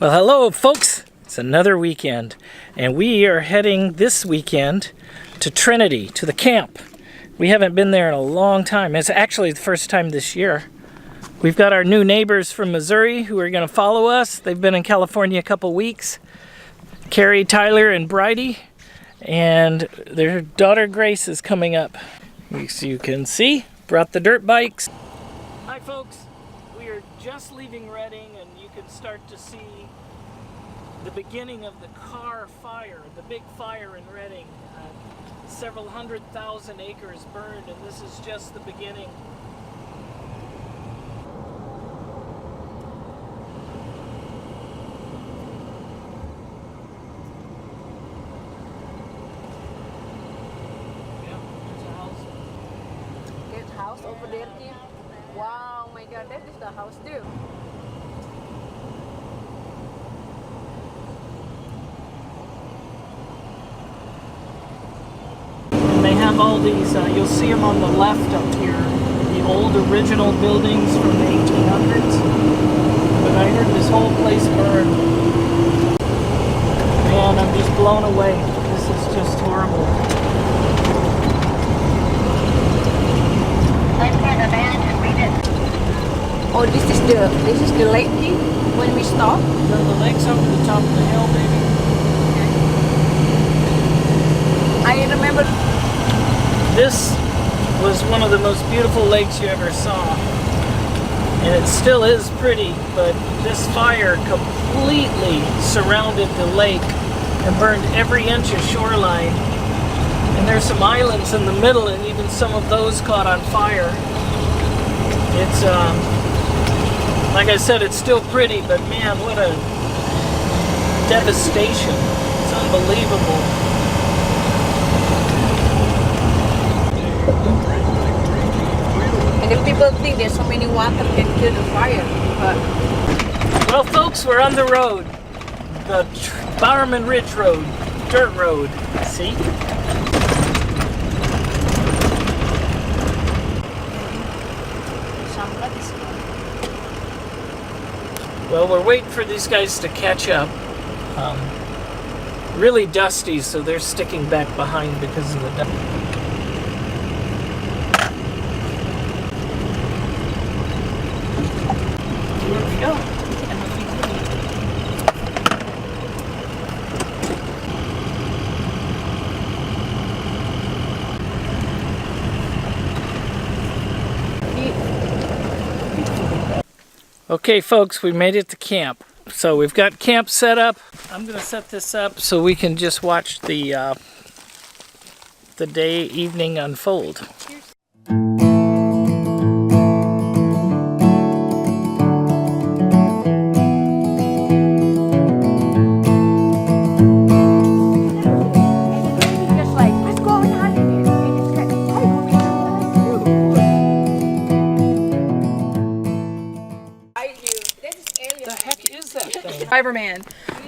Well, hello folks, it's another weekend and we are heading this weekend to Trinity, to the camp. We haven't been there in a long time. It's actually the first time this year. We've got our new neighbors from Missouri who are going to follow us. They've been in California a couple weeks. Carrie, Tyler, and Bridie, and their daughter Grace is coming up. As you can see, brought the dirt bikes. Hi folks, we are just leaving Redding and you can start to see the beginning of the car fire, the big fire in Redding. Several 100,000 acres burned, and this is just the beginning. Yeah, there's a house. There's a house over there, Kim. Wow, my God, that is the house too. They have all these, you'll see them on the left up here, the old original buildings from the 1800s. But I heard this whole place burned. Man, I'm just blown away. This is just horrible. Oh, this is the lake Kim, when we stop. The lake's up at the top of the hill, baby. I remember. This was one of the most beautiful lakes you ever saw. And it still is pretty, but this fire completely surrounded the lake and burned every inch of shoreline. And there's some islands in the middle, and even some of those caught on fire. It's, like I said, it's still pretty, but man, what a devastation. It's unbelievable. And if people think there's so many water can kill the fire, but well, folks, we're on the road, the Bowerman Ridge Road, dirt road. See? Well, we're waiting for these guys to catch up. Really dusty, so they're sticking back behind because of the dust. Go. Okay folks, we made it to camp. So we've got camp set up. I'm going to set this up so we can just watch the evening unfold. Fiberman.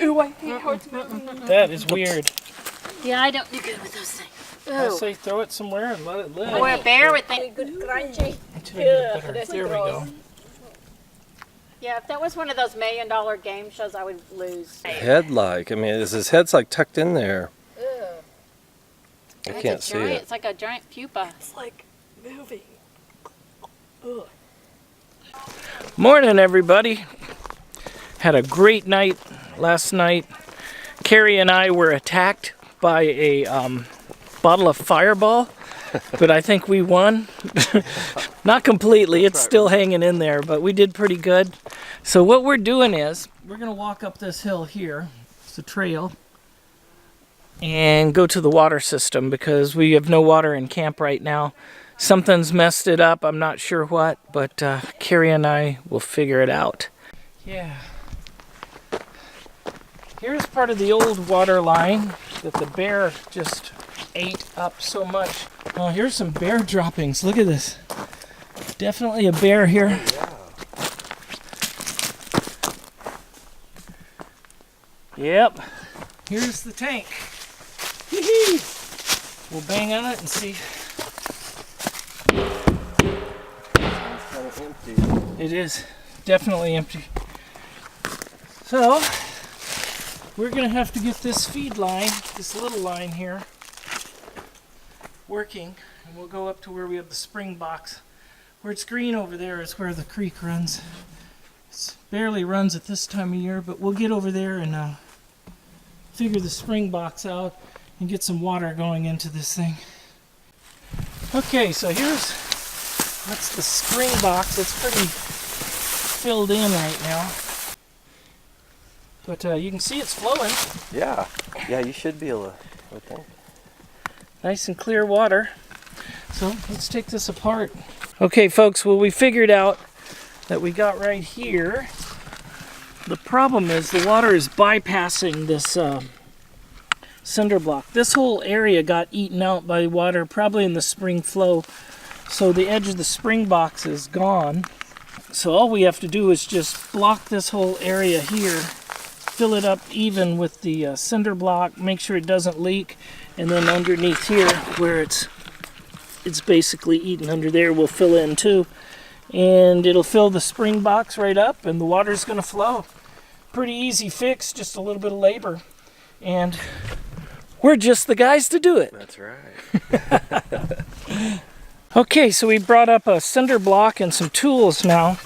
Ooh, I hate how it's That is weird. Yeah, I don't do good with those things. I say throw it somewhere and let it live. Or a bear with it. good crunchy. There we go. Yeah, if that was one of those $1 million game shows, I would lose. Head-like. I mean, his head's like tucked in there. I can't see it. It's like a giant pupa. It's like moving. Morning, everybody. Had a great night last night. Carrie and I were attacked by a bottle of Fireball, but I think we won. Not completely, it's still hanging in there, but we did pretty good. So what we're doing is, we're gonna walk up this hill here, it's a trail, and go to the water system because we have no water in camp right now. Something's messed it up, I'm not sure what, but Carrie and I will figure it out. Yeah. Here's part of the old water line that the bear just ate up so much. Oh, here's some bear droppings. Look at this. Definitely a bear here. Yep. Here's the tank. Hee-hee. We'll bang on it and see. It's kind of empty. It is definitely empty. So, we're going to have to get this feed line, this little line here, working. And we'll go up to where we have the spring box. Where it's green over there is where the creek runs. It barely runs at this time of year, but we'll get over there and figure the spring box out and get some water going into this thing. Okay, so that's the spring box. It's pretty filled in right now. But you can see it's flowing. Yeah. Yeah, you should be able to, I would think. Nice and clear water. So let's take this apart. Okay, folks, well, we figured out that we got right here. The problem is the water is bypassing this cinder block. This whole area got eaten out by water, probably in the spring flow. So the edge of the spring box is gone. So all we have to do is just block this whole area here, fill it up even with the cinder block, make sure it doesn't leak, and then underneath here where it's basically eaten under there, we'll fill in too. And it'll fill the spring box right up and the water's gonna flow. Pretty easy fix, just a little bit of labor. And we're just the guys to do it. That's right. Okay, so we brought up a cinder block and some tools now.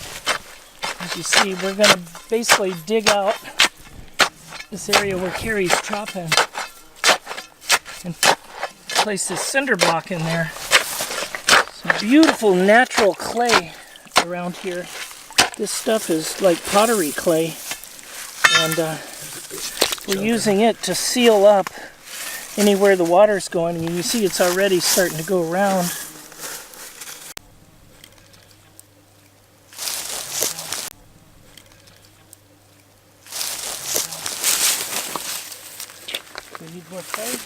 As you see, we're going to basically dig out this area where Carrie's chopping and place this cinder block in there. Some beautiful natural clay around here. This stuff is like pottery clay, and we're using it to seal up anywhere the water's going. And you see it's already starting to go around. We need more clay?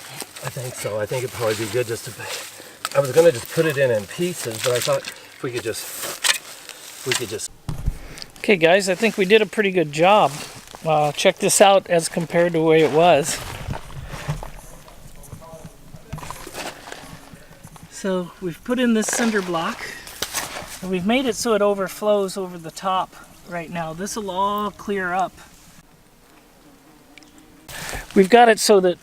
I think so. I think it'd probably be good just to... I was going to just put it in pieces, but I thought if we could just... Okay, guys, I think we did a pretty good job. Check this out as compared to the way it was. So we've put in this cinder block, and we've made it so it overflows over the top right now. This will all clear up. We've got it so that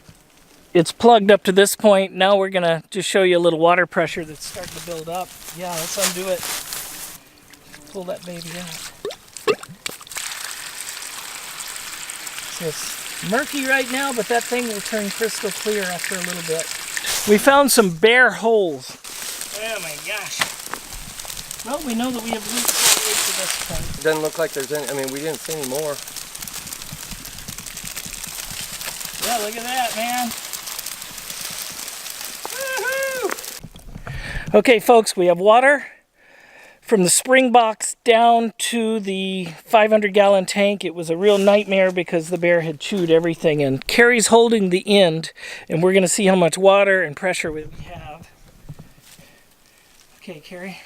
it's plugged up to this point. Now we're gonna just show you a little water pressure that's starting to build up. Yeah, let's undo it. Pull that baby out. So it's murky right now, but that thing will turn crystal clear after a little bit. We found some bare holes. Oh my gosh. Well, we know that we have leaks all the way to this point. It doesn't look like there's any... I mean, we didn't see any more. Yeah, look at that, man. Woohoo! Okay, folks, we have water from the spring box down to the 500-gallon tank. It was a real nightmare because the bear had chewed everything, and Carrie's holding the end, and we're going to see how much water and pressure we have. Okay, Carrie.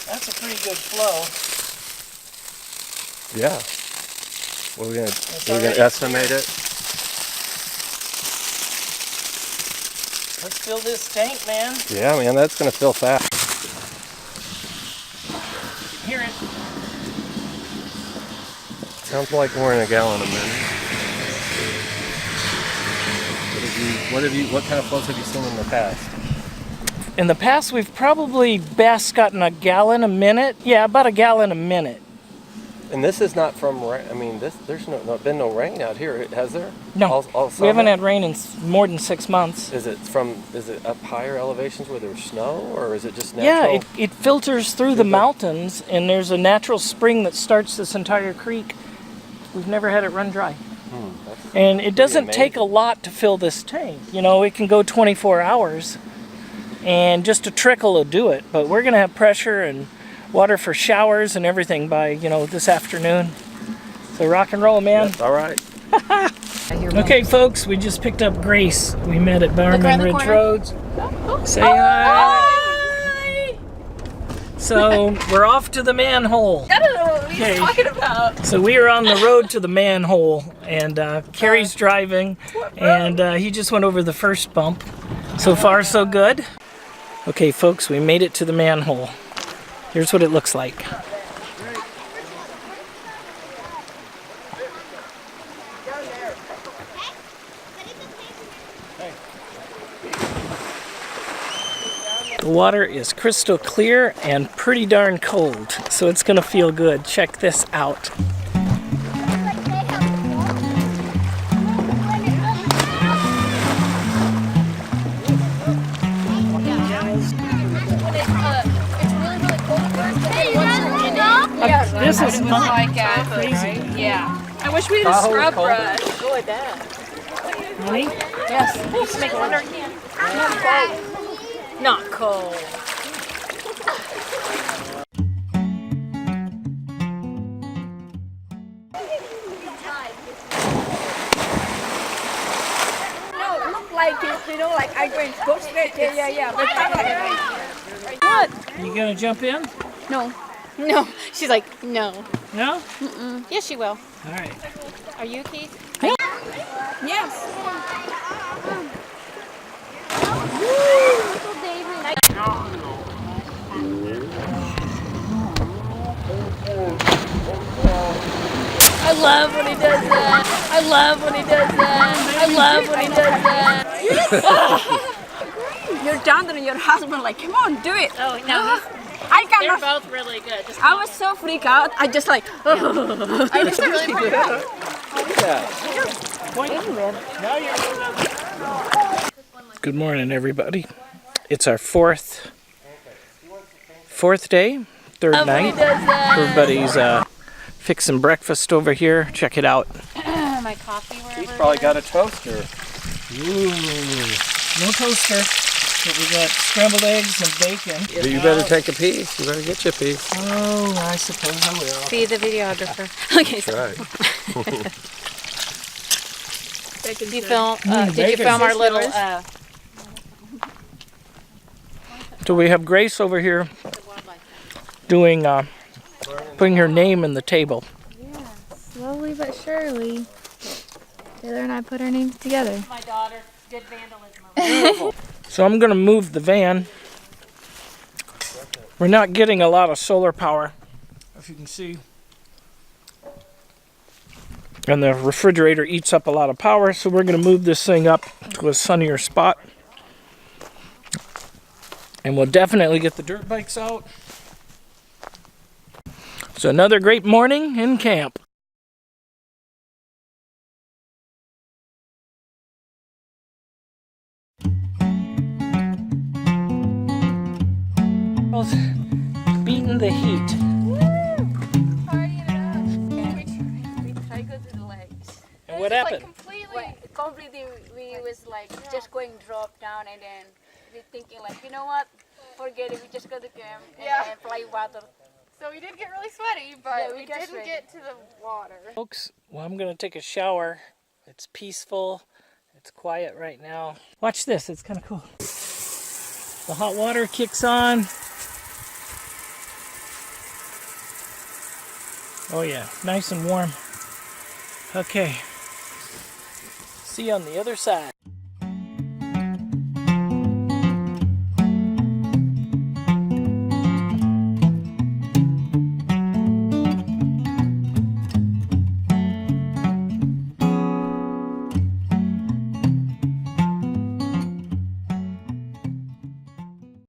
That's a pretty good flow. Yeah. We're gonna estimate it. Let's fill this tank, man. Yeah, man, that's gonna fill fast. Hear it. Sounds like we're in a gallon a minute. What kind of flows have you seen in the past? In the past, we've probably best gotten a gallon a minute. Yeah, about a gallon a minute. And this is not from rain. I mean, there's been no rain out here, has there? No, all we haven't had rain in more than 6 months. Is it up higher elevations where there's snow, or is it just natural? Yeah, it filters through the mountains, and there's a natural spring that starts this entire creek. We've never had it run dry. And it doesn't take a lot to fill this tank. You know, it can go 24 hours, and just a trickle will do it. But we're going to have pressure and water for showers and everything by, this afternoon. So rock and roll, man. Yes, all right. Okay, folks, we just picked up Grace. We met at Bowerman Ridge Roads. Say hi. Hi! So we're off to the manhole. I don't know what he's talking about. So we are on the road to the manhole, and Carrie's driving, and he just went over the first bump. So far, so good. Okay, folks, we made it to the manhole. Here's what it looks like. The water is crystal clear and pretty darn cold, so it's gonna feel good. Check this out. This is fun. Crazy. Yeah. I wish we had a scrub brush. Go with that. Honey? Yes. Just make it under again. Not cold. No, look like it, you know, like I going to go straight. Yeah. But I'm like, what? You gonna jump in? No. No. She's like, no. No? Yes, she will. All right. Are you, Keith? Yes. I love when he does that. I love when he does that. I love when he does that. You're down there and your husband like, come on, do it. Oh, no. I They're cannot. both really good. Just I was so freaked out. I just like, I just really freaked out. Good morning, everybody. It's our fourth day, third night. Everybody's fixing breakfast over here. Check it out. My coffee wherever. He's probably got a toaster. Ooh, no toaster, but we got scrambled eggs and bacon. You better take a piece. You better get you a piece. Oh, I suppose I will. Be the videographer. Okay. So Right. did you film? Did you film our little? So we have Grace over here doing, putting her name in the table. Slowly but surely, Taylor and I put our names together. My daughter did vandalism. So I'm gonna move the van. We're not getting a lot of solar power, if you can see. And the refrigerator eats up a lot of power, so we're gonna move this thing up to a sunnier spot. And we'll definitely get the dirt bikes out. So another great morning in camp. Beating the heat. we try go to the legs. And what happened? Completely, we was like just going drop down, and then we thinking like, you know what? Forget it. We just go to camp and fly water. So we did get really sweaty, but Yeah, we we got didn't sweaty. get to the water. Folks, well, I'm gonna take a shower. It's peaceful. It's quiet right now. Watch this, it's kind of cool. The hot water kicks on. Oh yeah, nice and warm. Okay. See you on the other side.